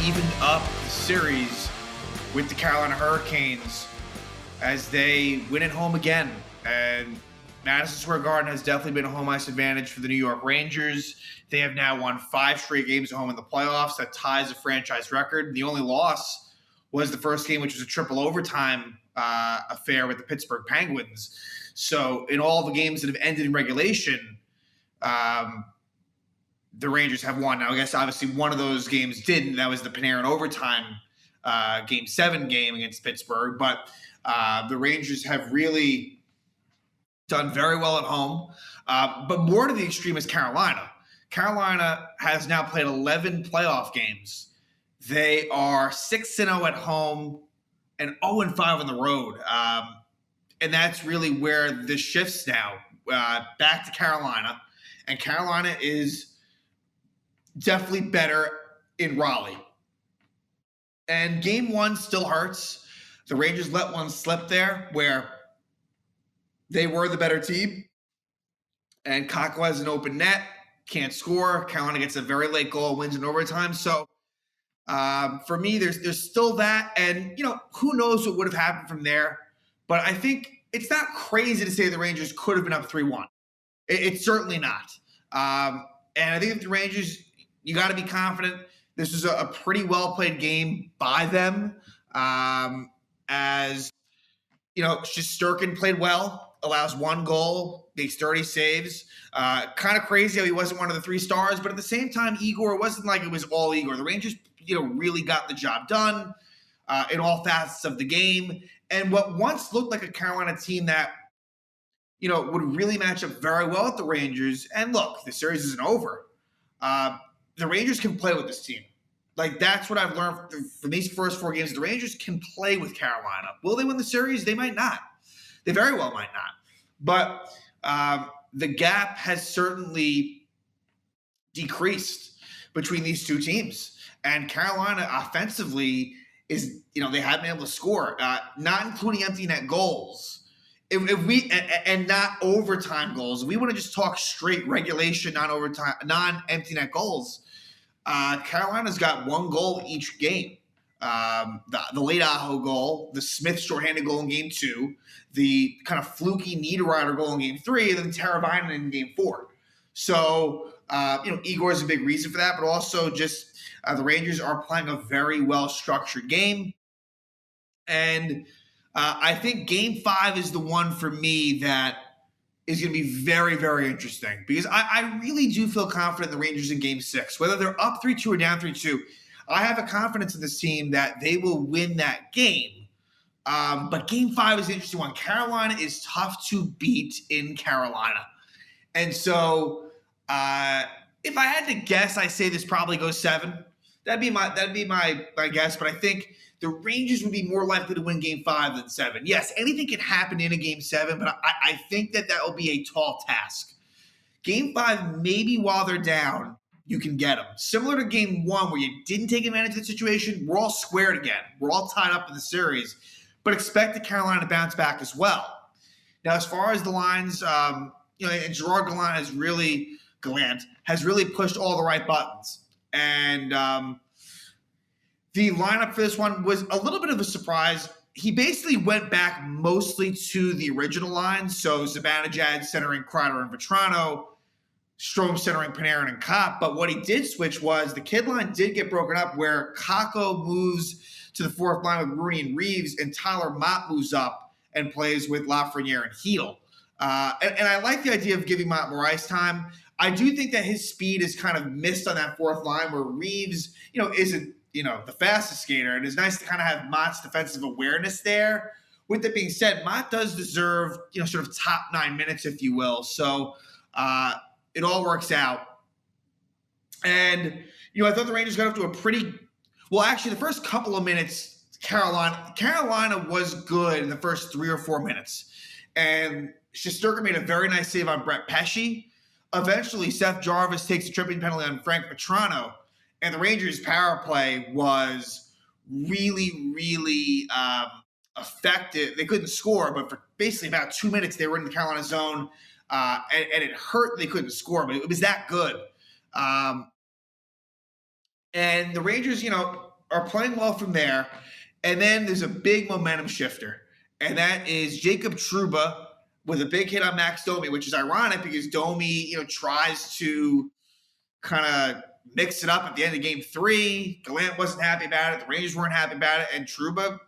evened up the series with the Carolina Hurricanes as they win at home again. And Madison Square Garden has definitely been a home ice advantage for the New York Rangers. They have now won 5 straight games at home in the playoffs. That ties the franchise record. The only loss was the first game, which was a triple overtime affair with the Pittsburgh Penguins. So in all the games that have ended in regulation, the Rangers have won. Now, I guess obviously one of those games didn't. That was the Panarin overtime Game 7 game against Pittsburgh. But the Rangers have really done very well at home. But more to the extreme is Carolina. Carolina has now played 11 playoff games. They are 6-0 at home and 0-5 on the road. And that's really where this shifts now. Back to Carolina. And Carolina is definitely better in Raleigh. And game 1 still hurts. The Rangers let one slip there where they were the better team. And Kakko has an open net, can't score. Carolina gets a very late goal, wins in overtime. So for me, there's still that. And, who knows what would have happened from there. But I think it's not crazy to say the Rangers could have been up 3-1. It's certainly not. And I think if the Rangers, you got to be confident. This was a pretty well-played game by them. As, Shesterkin played well, allows 1 goal, makes 30 saves. Kind of crazy how he wasn't one of the 3 stars, but at the same time, Igor, it wasn't like it was all Igor. The Rangers, really got the job done in all facets of the game. And what once looked like a Carolina team that, would really match up very well with the Rangers. And look, the series isn't over. The Rangers can play with this team. Like, that's what I've learned from these first 4 games. The Rangers can play with Carolina. Will they win the series? They might not. They very well might not. But the gap has certainly decreased between these 2 teams. And Carolina offensively is, they haven't been able to score, not including empty net goals. If we and not overtime goals, if we want to just talk straight regulation, non-overtime, non-empty net goals, Carolina's got 1 goal each game. The late Aho goal, the Smith shorthanded goal in game 2, the kind of fluky Niederreiter goal in game 3, and then Teravainen in game 4. So, Igor is a big reason for that, but also just the Rangers are playing a very well-structured game. And I think game 5 is the one for me that is going to be very, very interesting because I really do feel confident in the Rangers in game 6. Whether they're up 3-2 or down 3-2, I have a confidence in this team that they will win that game. But game 5 is an interesting one. Carolina is tough to beat in Carolina. And so if I had to guess, I say this probably goes 7. That'd be my guess, but I think the Rangers would be more likely to win game 5 than 7. Yes, anything can happen in a game 7, but I think that will be a tall task. Game 5, maybe while they're down, you can get them. Similar to game 1 where you didn't take advantage of the situation, we're all squared again. We're all tied up in the series, but expect the Carolina to bounce back as well. Now, as far as the lines, and Gerard Gallant has really pushed all the right buttons. And the lineup for this one was a little bit of a surprise. He basically went back mostly to the original line. So Zibanejad centering Kreider and Vetrano, Strome centering Panarin and Copp. But what he did switch was the kid line did get broken up where Kakko moves to the 4th line with Rooney and Reeves, and Tyler Mott moves up and plays with Lafreniere and Hedl. And I like the idea of giving Mott more ice time. I do think that his speed is kind of missed on that 4th line where Reeves, isn't, the fastest skater. And it's nice to kind of have Mott's defensive awareness there. With that being said, Mott does deserve, sort of top 9 minutes, if you will. So it all works out. And, I thought the Rangers got up to a pretty – well, actually, the first couple of minutes, Carolina was good in the first 3 or 4 minutes. And Shesterkin made a very nice save on Brett Pesce. Eventually, Seth Jarvis takes a tripping penalty on Frank Vetrano. And the Rangers' power play was really, really effective. They couldn't score, but for basically about 2 minutes, they were in the Carolina zone. And it hurt they couldn't score, but it was that good. And the Rangers, are playing well from there. And then there's a big momentum shifter, and that is Jacob Trouba with a big hit on Max Domi, which is ironic because Domi, tries to kind of mix it up at the end of game 3. Gallant wasn't happy about it. The Rangers weren't happy about it. And Trouba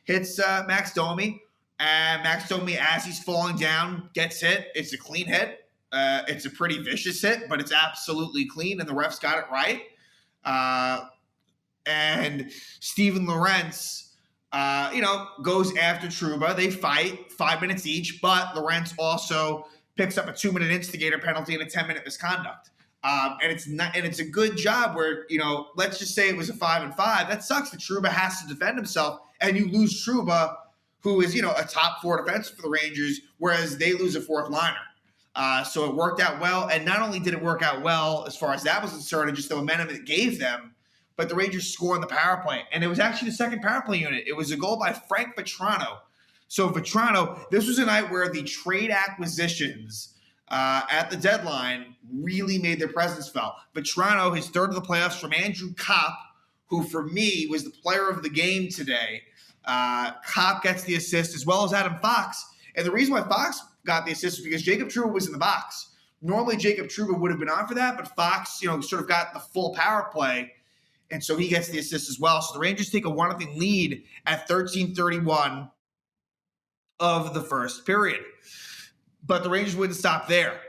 hits Max Domi. And Max Domi, as he's falling down, gets hit. It's a clean hit. It's a pretty vicious hit, but it's absolutely clean, and the refs got it right. And Steven Lorentz, goes after Trouba. They fight 5 minutes each, but Lorentz also picks up a 2-minute instigator penalty and a 10-minute misconduct. And it's a good job where, let's just say it was a 5-5. That sucks that Trouba has to defend himself, and you lose Trouba, who is, a top 4 defenseman for the Rangers, whereas they lose a 4th liner. So it worked out well. And not only did it work out well as far as that was concerned and just the momentum it gave them, but the Rangers scored on the power play. And it was actually the second power play unit. It was a goal by Frank Vetrano. So Vetrano, this was a night where the trade acquisitions at the deadline really made their presence felt. Vetrano, his third of the playoffs from Andrew Copp, who for me was the player of the game today. Copp gets the assist as well as Adam Fox. And the reason why Fox got the assist was because Jacob Trouba was in the box. Normally Jacob Trouba would have been on for that, but Fox, sort of got the full power play. And so he gets the assist as well. So the Rangers take a 1-0 lead at 13:31 of the first period. But the Rangers wouldn't stop there.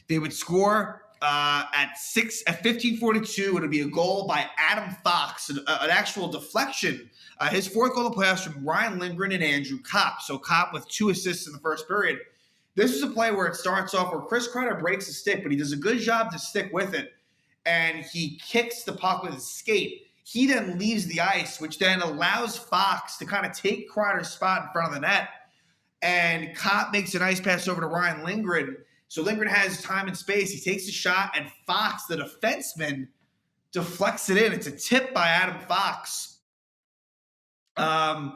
They would score at 15:42. It would be a goal by Adam Fox, an actual deflection. His 4th goal of the playoffs from Ryan Lindgren and Andrew Copp. So Copp with 2 assists in the first period. This is a play where it starts off where Chris Kreider breaks a stick, but he does a good job to stick with it. And he kicks the puck with his skate. He then leaves the ice, which then allows Fox to kind of take Kreider's spot in front of the net. And Copp makes a nice pass over to Ryan Lindgren. So Lindgren has time and space. He takes a shot, and Fox, the defenseman, deflects it in. It's a tip by Adam Fox. And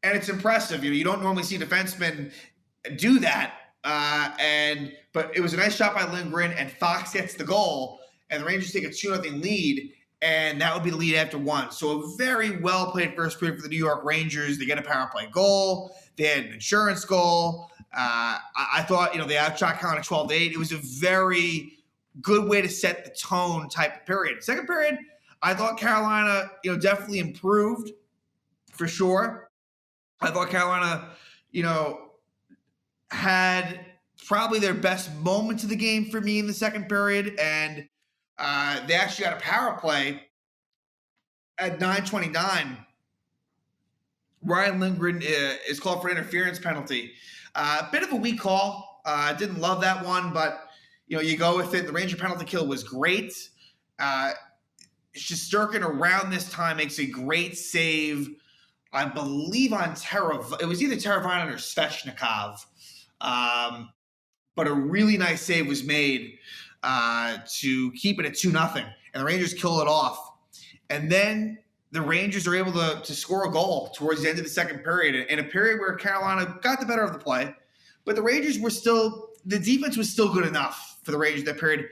it's impressive. You don't normally see defensemen do that. But it was a nice shot by Lindgren, and Fox gets the goal. And the Rangers take a 2-0 lead, and that would be the lead after 1. So a very well-played first period for the New York Rangers. They get a power play goal. They had an insurance goal. I thought, they outshot Carolina 12-8. It was a very good way to set the tone type of period. Second period, I thought Carolina, definitely improved for sure. I thought Carolina, had probably their best moment of the game for me in the second period, and they actually got a power play at 9:29. Ryan Lindgren is called for an interference penalty. A bit of a weak call. Didn't love that one, but you go with it. The Ranger penalty kill was great. Shesterkin around this time makes a great save, I believe, on it was either Teravainen or Svechnikov. But a really nice save was made to keep it at 2-0, and the Rangers kill it off. And then the Rangers are able to score a goal towards the end of the second period, in a period where Carolina got the better of the play, but the Rangers were the defense was still good enough for the Rangers that period.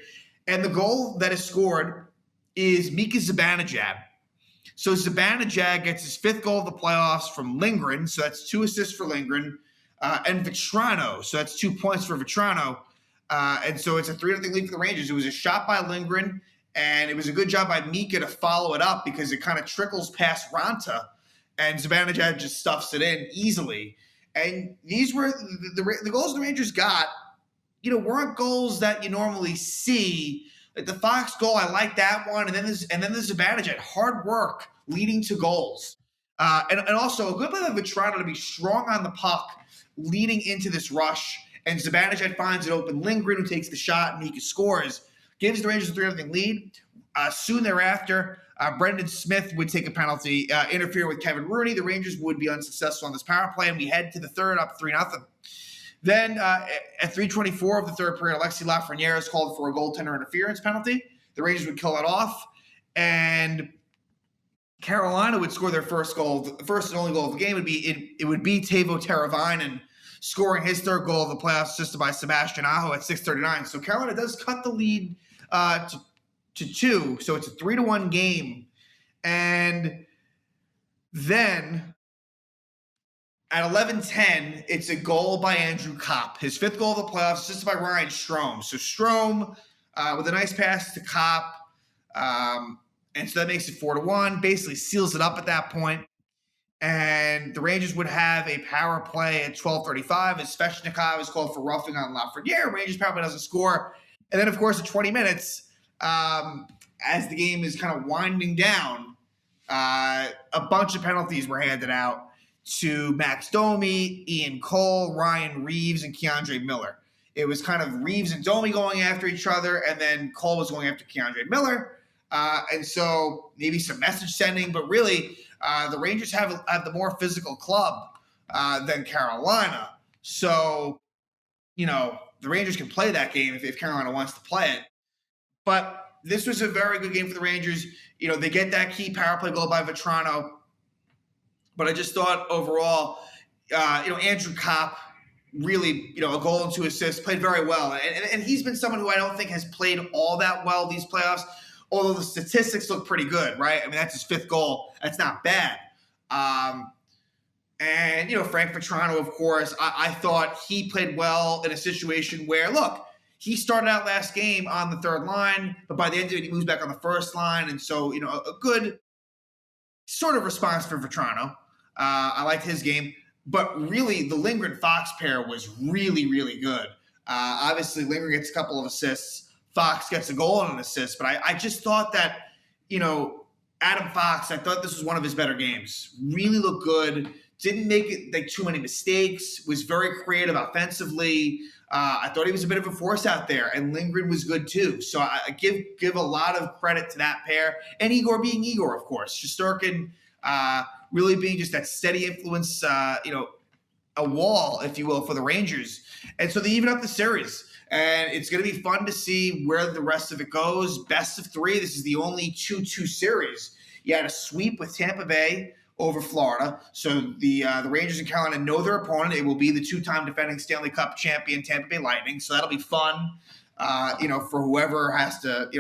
And the goal that is scored is Mika Zibanejad. So Zibanejad gets his 5th goal of the playoffs from Lindgren, so that's 2 assists for Lindgren. And Vetrano, so that's 2 points for Vetrano. And so it's a 3-0 lead for the Rangers. It was a shot by Lindgren, and it was a good job by Mika to follow it up because it kind of trickles past Ranta, and Zibanejad just stuffs it in easily. And these were the goals the Rangers got, weren't goals that you normally see. Like the Fox goal, I like that one. And then the Zibanejad, hard work leading to goals. And also a good play by Vetrano to be strong on the puck leading into this rush, and Zibanejad finds an open Lindgren who takes the shot, and Mika scores. Gives the Rangers a 3-0 lead. Soon thereafter, Brendan Smith would take a penalty, interfere with Kevin Rooney. The Rangers would be unsuccessful on this power play, and we head to the third up 3-0. Then at 3:24 of the third period, Alexi Lafreniere is called for a goaltender interference penalty. The Rangers would kill it off, and Carolina would score their first goal. The first and only goal of the game would be Teuvo Teravainen scoring his 3rd goal of the playoffs, assisted by Sebastian Aho at 6:39. So Carolina does cut the lead to 2. So it's a 3-1 game. And Then at 11:10, it's a goal by Andrew Copp. His 5th goal of the playoffs, assisted by Ryan Strome. So Strome with a nice pass to Copp. And so that makes it 4-1, basically seals it up at that point. And the Rangers would have a power play at 12:35 as Svechnikov is called for roughing on Lafreniere. Rangers power play doesn't score. And then, of course, at 20 minutes, as the game is kind of winding down, a bunch of penalties were handed out to Max Domi, Ian Cole, Ryan Reeves, and Keandre Miller. It was kind of Reeves and Domi going after each other, and then Cole was going after Keandre Miller. And so maybe some message sending, but really the Rangers have the more physical club than Carolina. So, the Rangers can play that game if Carolina wants to play it. But this was a very good game for the Rangers. They get that key power play goal by Vetrano. But I just thought overall, Andrew Copp really, a goal and 2 assists, played very well. And he's been someone who I don't think has played all that well these playoffs, although the statistics look pretty good, right? I mean, that's his 5th goal. That's not bad. And Frank Vetrano, of course, I thought he played well in a situation where, look, he started out last game on the 3rd line, but by the end of it, he moves back on the 1st line. And so, a good sort of response for Vetrano. I liked his game. But really, the Lindgren Fox pair was really, really good. Obviously, Lindgren gets a couple of assists. Fox gets a goal and an assist. But I just thought that, Adam Fox, I thought this was one of his better games. Really looked good. Didn't make it too many mistakes. Was very creative offensively. I thought he was a bit of a force out there. And Lindgren was good too. So I give a lot of credit to that pair. And Igor being Igor, of course. Shesterkin really being just that steady influence, a wall, if you will, for the Rangers. And so they even up the series. And it's going to be fun to see where the rest of it goes. Best of 3. This is the only 2-2 series. You had a sweep with Tampa Bay over Florida. So the Rangers and Carolina know their opponent. It will be the 2-time defending Stanley Cup champion Tampa Bay Lightning. So that'll be fun, for whoever has to,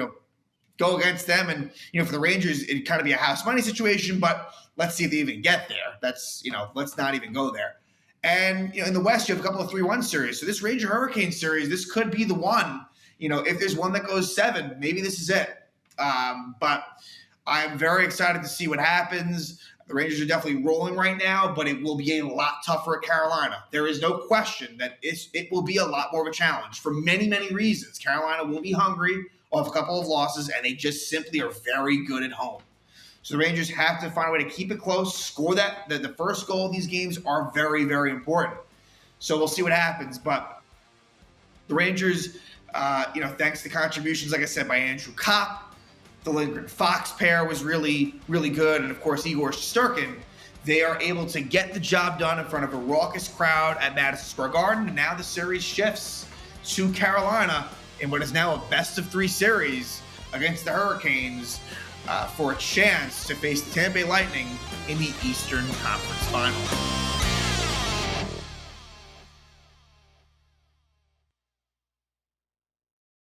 go against them. And, for the Rangers, it'd kind of be a house money situation, but let's see if they even get there. That's, let's not even go there. And, in the West, you have a couple of 3-1 series. So this Ranger Hurricane series, this could be the one. If there's one that goes 7, maybe this is it. But I'm very excited to see what happens. The Rangers are definitely rolling right now, but it will be a lot tougher at Carolina. There is no question that it will be a lot more of a challenge for many, many reasons. Carolina will be hungry off a couple of losses, and they just simply are very good at home. So the Rangers have to find a way to keep it close, score that. The first goal of these games are very, very important. So we'll see what happens. But the Rangers, thanks to contributions, like I said, by Andrew Copp, the Lindgren Fox pair was really, really good. And, of course, Igor Shesterkin, they are able to get the job done in front of a raucous crowd at Madison Square Garden. And now the series shifts to Carolina in what is now a best-of-3 series against the Hurricanes for a chance to face the Tampa Bay Lightning in the Eastern Conference Final.